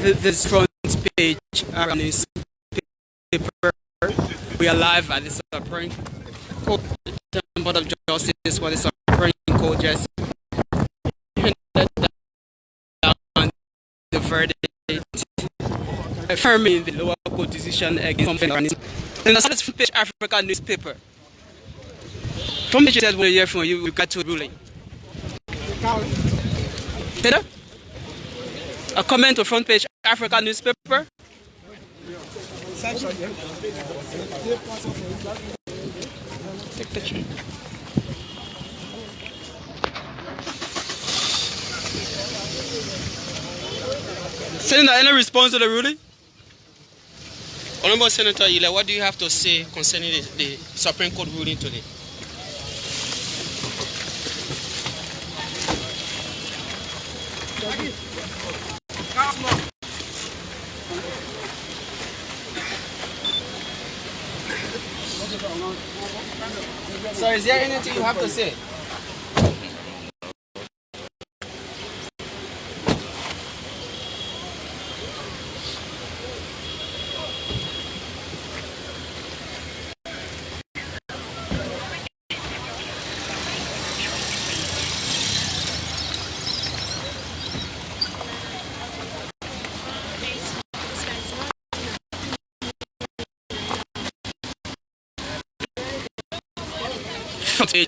This front page newspaper. We are live at the Supreme Court Board of Justice for the Supreme Court just handed down the verdict affirming the lower court decision against Brownie. And that's front page Africa newspaper. From the said we'll hear from you, we got to ruling. Peter? A comment on front page Africa newspaper. Take picture. Senator, any response to the ruling? Honorable Senator Ile, what do you have to say concerning the Supreme Court ruling today? So is there anything you have to say?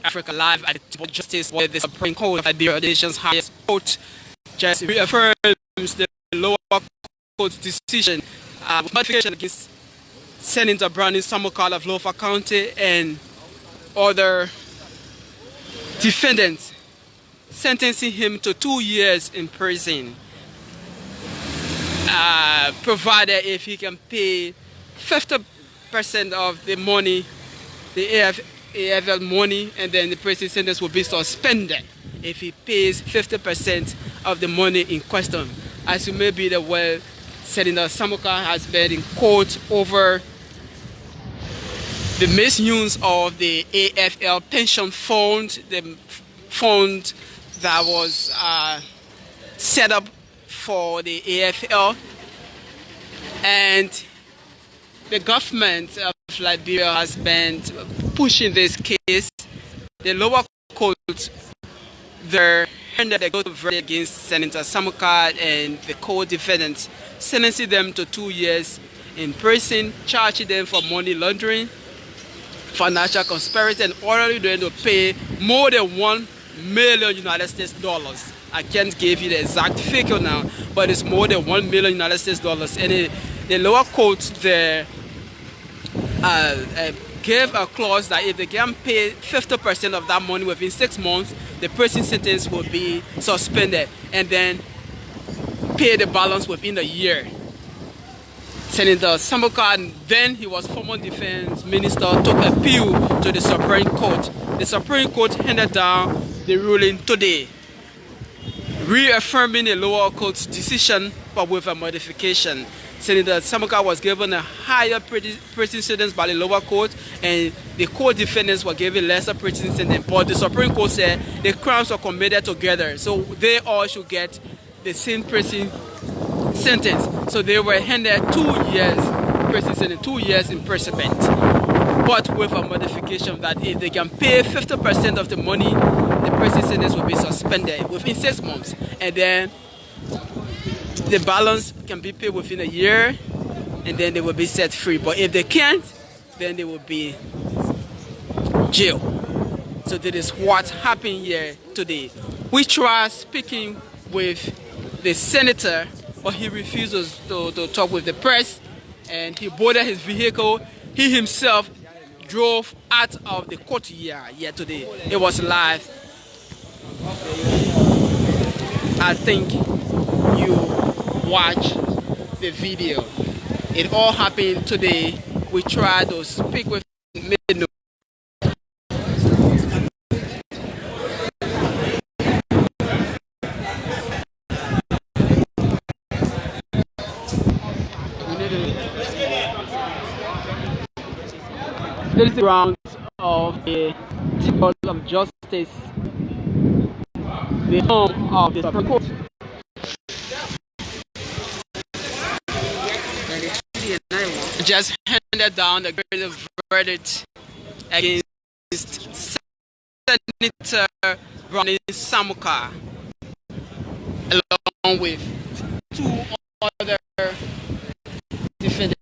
Africa live at the Justice where the Supreme Court of the nation's highest court just reaffirms the lower court's decision with modification against Senator Brownie Samukai of Lofa County and other defendants, sentencing him to 2 years in prison, provided if he can pay 50% of the money, the AFL money, and then the prison sentence will be suspended if he pays 50% of the money in question. As you may be aware, Senator Samukai has been in court over the misuse of the AFL pension fund, the fund that was set up for the AFL, and the government of Liberia has been pushing this case. The lower court, they handed a good verdict against Senator Samukai and the co-defendants, sentencing them to 2 years in prison, charging them for money laundering, financial conspiracy, and orderly them to pay more than $1 million United States dollars. I can't give you the exact figure now, but it's more than $1 million United States dollars. And the lower court there gave a clause that if they can pay 50% of that money within 6 months, the prison sentence will be suspended, and then pay the balance within a year. Senator Samukai, then he was former defense minister, took appeal to the Supreme Court. The Supreme Court handed down the ruling today, reaffirming the lower court's decision but with a modification. Senator Samukai was given a higher prison sentence by the lower court, and the co-defendants were given lesser prison sentence. But the Supreme Court said the crimes were committed together, so they all should get the same prison sentence. So they were handed 2 years prison sentence, 2 years imprisonment, but with a modification that if they can pay 50% of the money, the prison sentence will be suspended within 6 months, and then the balance can be paid within a year, and then they will be set free. But if they can't, then they will be jail. So that is what happened here today. We tried speaking with the senator, but he refuses to talk with the press, and he boarded his vehicle. He himself drove out of the courtyard here today. It was live. I think you watch the video. It all happened today. We tried to speak with him. This is the grounds of the Court of Justice, the home of the Supreme Court. just handed down the verdict against Senator Brownie Samukai, along with two other defendants.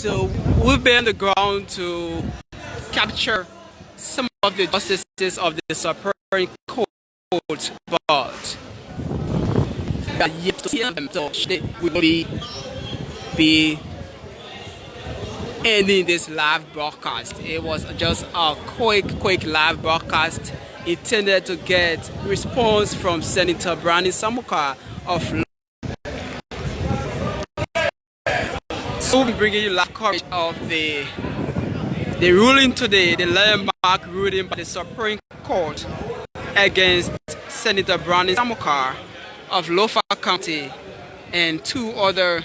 So we've been on the ground to capture some of the justices of the Supreme Court, but we are yet to see them. So they will be ending this live broadcast. It was just a quick live broadcast intended to get response from Senator Brownie Samukai of Lofa. So we'll be bringing you live coverage of the ruling today, the landmark ruling by the Supreme Court against Senator Brownie Samukai of Lofa County and two other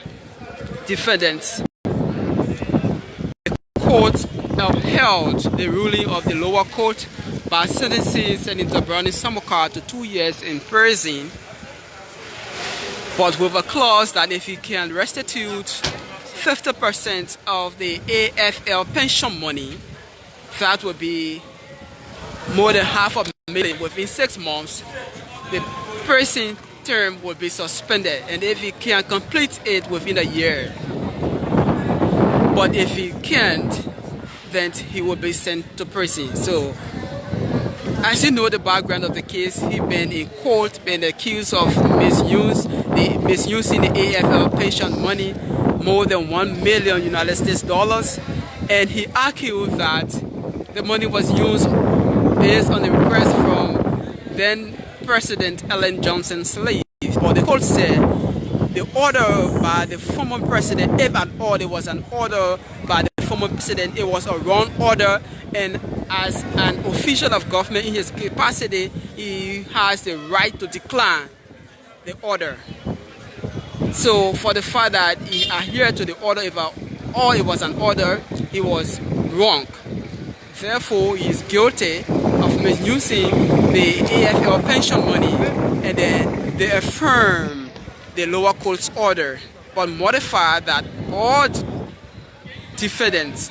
defendants. The court upheld the ruling of the lower court by sentencing Senator Brownie Samukai to 2 years in prison, but with a clause that if he can restitute 50% of the AFL pension money, that would be more than $500,000 within 6 months, the prison term would be suspended, and if he can complete it within a year. But if he can't, then he will be sent to prison. So as you know the background of the case, he's been in court, been accused of misusing the AFL pension money, more than $1 million United States dollars, and he argued that the money was used based on the request from then President Ellen Johnson Sirleaf. But the court said the order by the former president, if at all there was an order by the former president, it was a wrong order, and as an official of government in his capacity, he has the right to decline the order. So for the fact that he adhered to the order, if at all it was an order, he was wrong. Therefore, he is guilty of misusing the AFL pension money, and then they affirm the lower court's order, but modify that all defendants,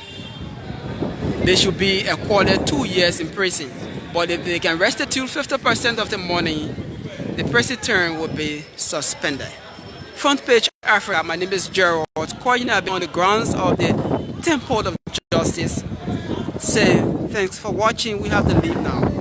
they should be accorded 2 years in prison. But if they can restitute 50% of the money, the prison term will be suspended. Front page Africa, my name is Gerald. Calling on the grounds of the Temple of Justice. Say thanks for watching. We have to leave now.